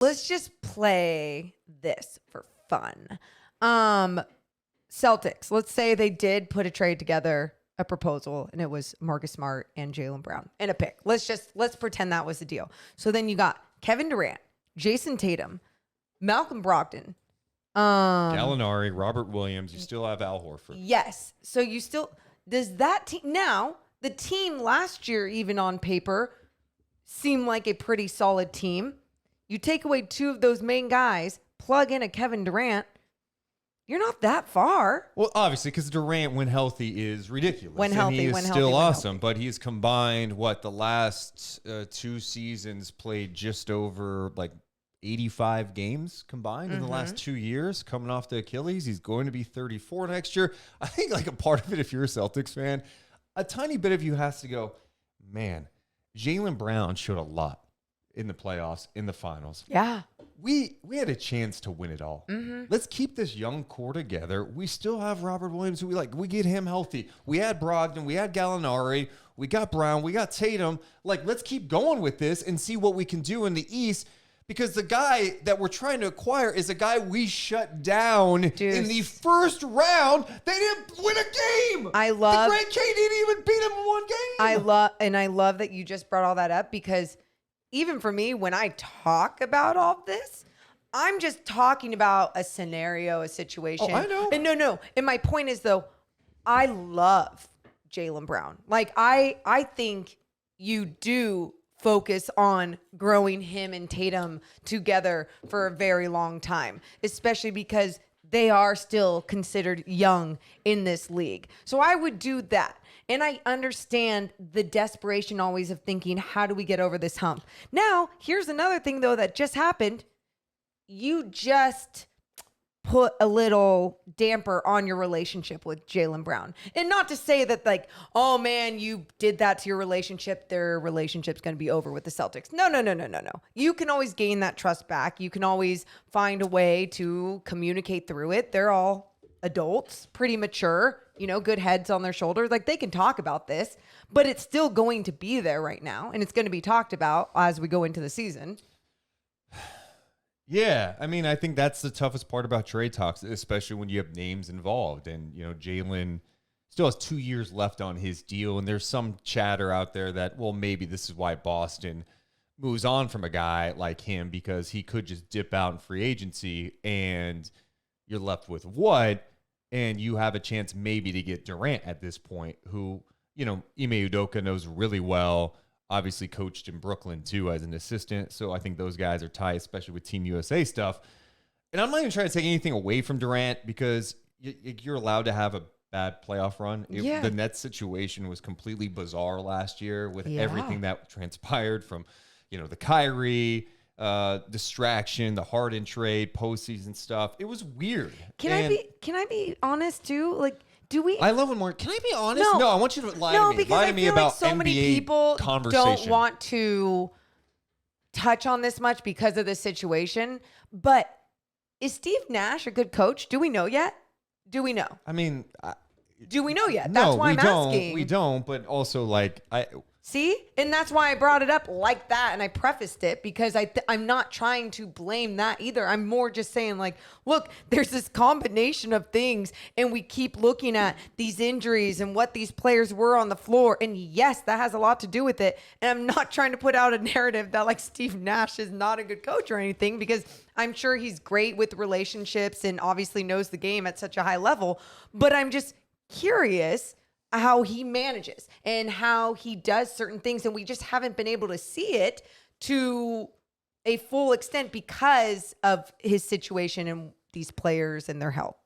Let's just play this for fun. Celtics, let's say they did put a trade together, a proposal, and it was Marcus Smart and Jaylen Brown and a pick. Let's pretend that was the deal. So then you got Kevin Durant, Jason Tatum, Malcolm Brogdon, Gallinari, Robert Williams. You still have Al Horford. Yes. So you still, does that team, now the team last year, even on paper, seemed like a pretty solid team. You take away two of those main guys, plug in a Kevin Durant, you're not that far. Well, obviously, because Durant, when healthy, is ridiculous. When healthy, and he is still awesome. But he's combined, the last 2 seasons played just over 85 games combined in the last 2 years, coming off the Achilles. He's going to be 34 next year. I think a part of it, if you're a Celtics fan, a tiny bit of you has to go, man, Jaylen Brown showed a lot in the playoffs, in the finals. Yeah. We had a chance to win it all. Let's keep this young core together. We still have Robert Williams, who we like. We get him healthy. We had Brogdon. We had Gallinari. We got Brown. We got Tatum. Let's keep going with this and see what we can do in the East, because the guy that we're trying to acquire is a guy we shut down in the first round. They didn't win a game. I love the Great K didn't even beat him in 1 game. I love that you just brought all that up, because even for me, when I talk about all this, I'm just talking about a scenario, a situation. Oh, I know. And no. And my point is, though, I love Jaylen Brown. I think you do focus on growing him and Tatum together for a very long time, especially because they are still considered young in this league. So I would do that. And I understand the desperation always of thinking, how do we get over this hump? Now, here's another thing, though, that just happened. You just put a little damper on your relationship with Jaylen Brown. And not to say that, oh, man, you did that to your relationship, their relationship's going to be over with the Celtics. No. You can always gain that trust back. You can always find a way to communicate through it. They're all adults, pretty mature, good heads on their shoulders. They can talk about this, but it's still going to be there right now. And it's going to be talked about as we go into the season. Yeah. I think that's the toughest part about trade talks, especially when you have names involved. And, Jaylen still has 2 years left on his deal. And there's some chatter out there that, well, maybe this is why Boston moves on from a guy like him, because he could just dip out in free agency and you're left with what? And you have a chance maybe to get Durant at this point, who, Ime Udoka knows really well, obviously coached in Brooklyn too as an assistant. So I think those guys are tight, especially with Team USA stuff. And I'm not even trying to take anything away from Durant, because you're allowed to have a bad playoff run. The Nets situation was completely bizarre last year with everything that transpired from, the Kyrie distraction, the Harden trade, postseason stuff. It was weird. Can I be honest too? Do we? I love when more. Can I be honest? No, I want you to lie to me. Because Lie I to me feel about so NBA many people conversation. don't want to touch on this much because of this situation. But is Steve Nash a good coach? Do we know yet? Do we know? Do we know yet? That's why I'm asking. We don't. But also, See? And that's why I brought it up like that, and I prefaced it, because I'm not trying to blame that either. I'm more just saying, look, there's this combination of things, and we keep looking at these injuries and what these players were on the floor, and yes, that has a lot to do with it. And I'm not trying to put out a narrative that Steve Nash is not a good coach or anything, because I'm sure he's great with relationships and obviously knows the game at such a high level. But I'm just curious how he manages and how he does certain things. And we just haven't been able to see it to a full extent because of his situation and these players and their health.